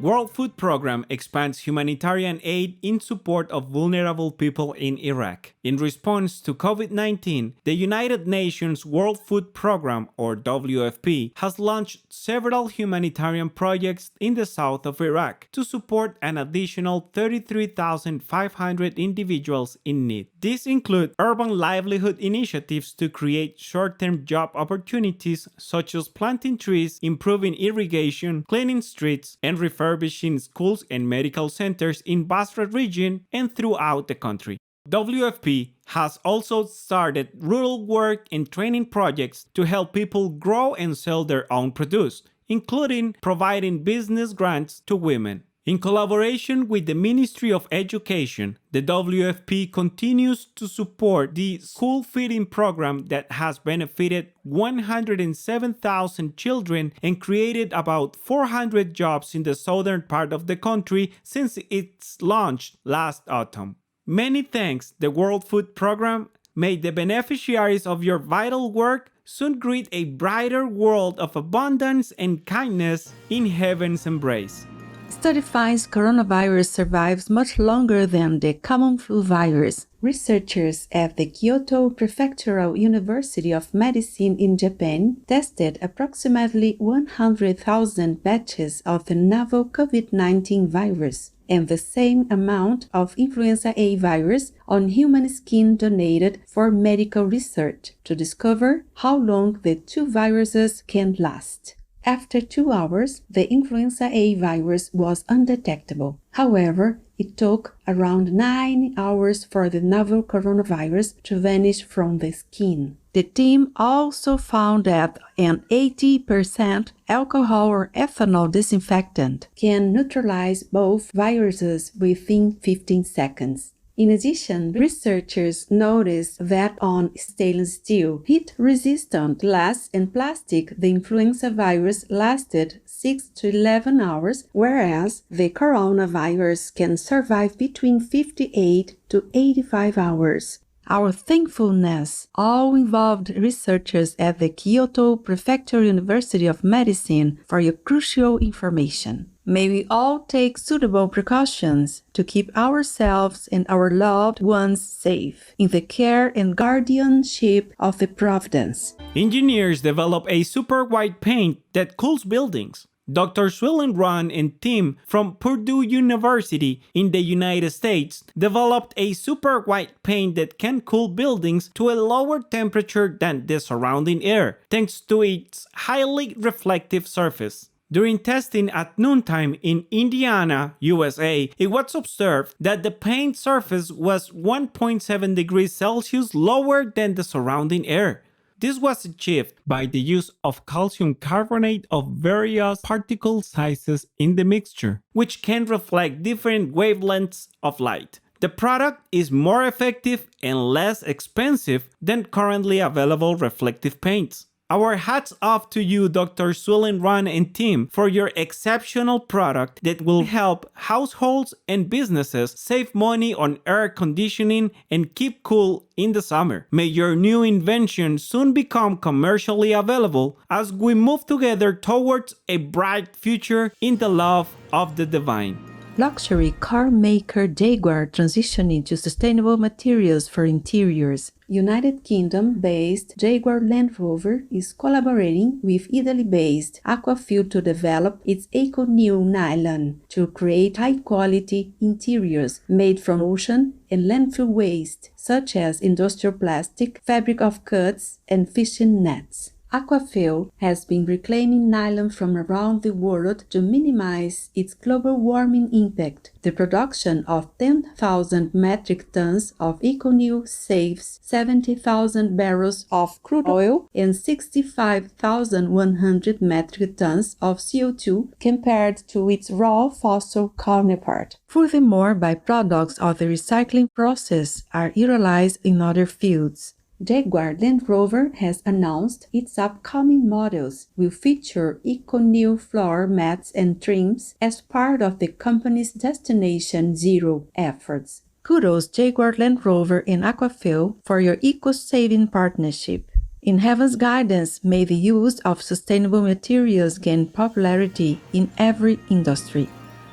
World Food Program expands humanitarian aid in support of vulnerable people in Iraq. In response to COVID-19, the United Nations World Food Program, or WFP, has launched several humanitarian projects in the south of Iraq to support an additional 33,500 individuals in need. These include urban livelihood initiatives to create short-term job opportunities such as planting trees, improving irrigation, cleaning streets, and refurbishing schools and medical centers in Basra region and throughout the country. WFP has also started rural work and training projects to help people grow and sell their own produce, including providing business grants to women. In collaboration with the Ministry of Education, the WFP continues to support the school feeding program that has benefited 107,000 children and created about 400 jobs in the southern part of the country since its launch last autumn. Many thanks, the World Food Program. May the beneficiaries of your vital work soon greet a brighter world of abundance and kindness in heaven's embrace. Study finds coronavirus survives much longer than the common flu virus. Researchers at the Kyoto Prefectural University of Medicine in Japan tested approximately 100,000 batches of the novel COVID-19 virus and the same amount of influenza A virus on human skin donated for medical research to discover how long the two viruses can last. After 2 hours, the influenza A virus was undetectable. However, it took around 9 hours for the novel coronavirus to vanish from the skin. The team also found that an 80% alcohol or ethanol disinfectant can neutralize both viruses within 15 seconds. In addition, researchers noticed that on stainless steel, heat-resistant glass and plastic, the influenza virus lasted 6 to 11 hours, whereas the coronavirus can survive between 58 to 85 hours. Our thankfulness all involved researchers at the Kyoto Prefectural University of Medicine for your crucial information. May we all take suitable precautions to keep ourselves and our loved ones safe in the care and guardianship of the Providence. Engineers develop a super white paint that cools buildings. Dr. Swillen Ron and team from Purdue University in the United States developed a super white paint that can cool buildings to a lower temperature than the surrounding air, thanks to its highly reflective surface. During testing at noontime in Indiana, USA, it was observed that the paint surface was 1.7 degrees Celsius lower than the surrounding air. This was achieved by the use of calcium carbonate of various particle sizes in the mixture, which can reflect different wavelengths of light. The product is more effective and less expensive than currently available reflective paints. Our hats off to you, Dr. Swillen Ron and team, for your exceptional product that will help households and businesses save money on air conditioning and keep cool in the summer. May your new invention soon become commercially available as we move together towards a bright future in the love of the divine. Luxury car maker Jaguar transitioning to sustainable materials for interiors. United Kingdom-based Jaguar Land Rover is collaborating with Italy-based Aquafil to develop its eco-new nylon to create high-quality interiors made from ocean and landfill waste, such as industrial plastic, fabric of cuts, and fishing nets. Aquafil has been reclaiming nylon from around the world to minimize its global warming impact. The production of 10,000 metric tons of EcoNew saves 70,000 barrels of crude oil and 65,100 metric tons of CO2 compared to its raw fossil counterpart. Furthermore, byproducts of the recycling process are utilized in other fields. Jaguar Land Rover has announced its upcoming models will feature EcoNew floor mats and trims as part of the company's Destination Zero efforts. Kudos Jaguar Land Rover and Aquafil for your eco-saving partnership. In Heaven's guidance, may the use of sustainable materials gain popularity in every industry.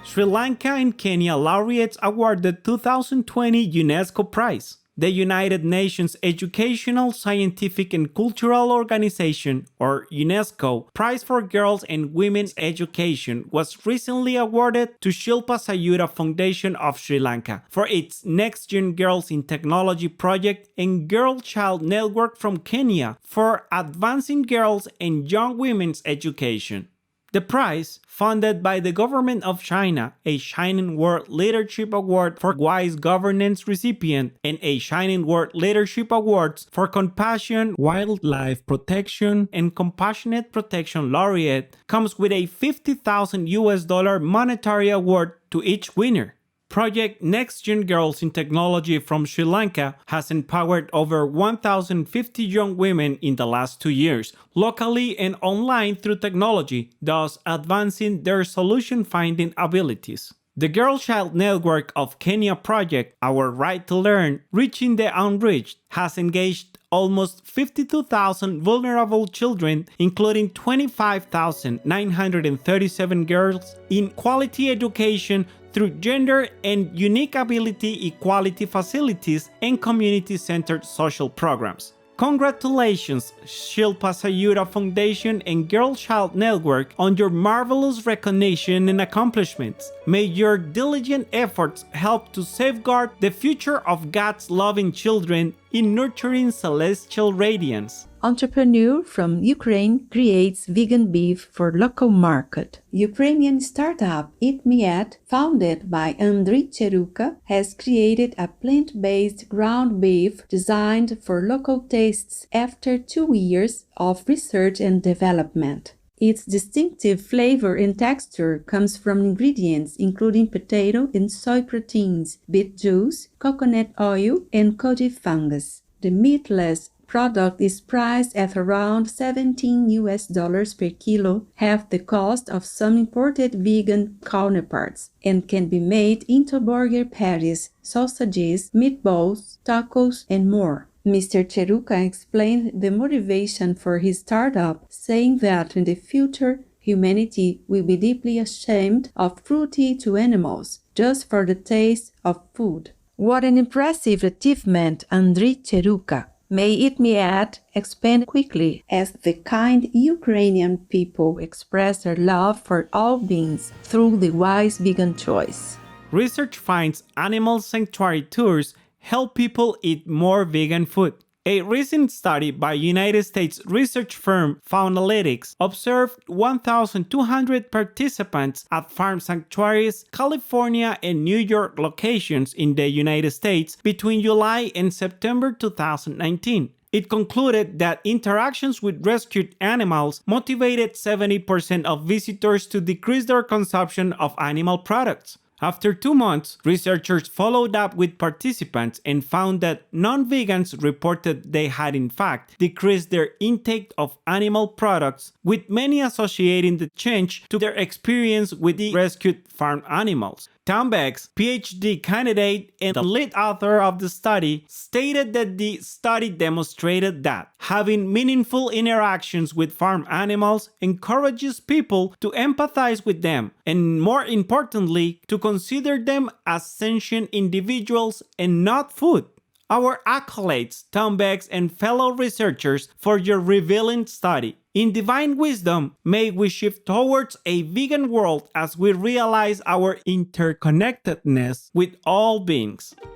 Sri Lanka and Kenya laureates awarded 2020 UNESCO Prize. The United Nations Educational, Scientific and Cultural Organization, or UNESCO, Prize for Girls and Women's Education was recently awarded to Shilpa Sayura Foundation of Sri Lanka for its Next Gen Girls in Technology project and Girl Child Network from Kenya for advancing girls and young women's education. The prize, funded by the government of China, a Shining World Leadership Award for Wise Governance recipient, and a Shining World Leadership Awards for Compassion, Wildlife Protection, and Compassionate Protection laureate, comes with a $50,000 monetary award to each winner. Project Next Gen Girls in Technology from Sri Lanka has empowered over 1,050 young women in the last 2 years, locally and online through technology, thus advancing their solution-finding abilities. The Girl Child Network of Kenya project, Our Right to Learn, Reaching the Unreached, has engaged almost 52,000 vulnerable children, including 25,937 girls, in quality education through gender and unique ability equality facilities and community-centered social programs. Congratulations, Shilpa Sayura Foundation and Girl Child Network, on your marvelous recognition and accomplishments. May your diligent efforts help to safeguard the future of God's loving children in nurturing celestial radiance. Entrepreneur from Ukraine creates vegan beef for local market. Ukrainian startup Eat Me At, founded by Andriy Cheruka, has created a plant-based ground beef designed for local tastes after 2 years of research and development. Its distinctive flavor and texture comes from ingredients including potato and soy proteins, beet juice, coconut oil, and codi fungus. The meatless product is priced at around $17 per kilo, half the cost of some imported vegan counterparts, and can be made into burger patties, sausages, meatballs, tacos, and more. Mr. Cheruka explained the motivation for his startup, saying that in the future, humanity will be deeply ashamed of cruelty to animals just for the taste of food. What an impressive achievement, Andriy Cheruka! May Eat Me At expand quickly as the kind Ukrainian people express their love for all beings through the wise vegan choice. Research finds animal sanctuary tours help people eat more vegan food. A recent study by United States research firm Faunalytics observed 1,200 participants at farm sanctuaries, California and New York locations in the United States between July and September 2019. It concluded that interactions with rescued animals motivated 70% of visitors to decrease their consumption of animal products. After 2 months, researchers followed up with participants and found that non-vegans reported they had in fact decreased their intake of animal products, with many associating the change to their experience with the rescued farm animals. Tom Beck's PhD candidate and the lead author of the study stated that the study demonstrated that having meaningful interactions with farm animals encourages people to empathize with them and, more importantly, to consider them as sentient individuals and not food. Our accolades, Tom Beck and fellow researchers, for your revealing study. In divine wisdom, may we shift towards a vegan world as we realize our interconnectedness with all beings.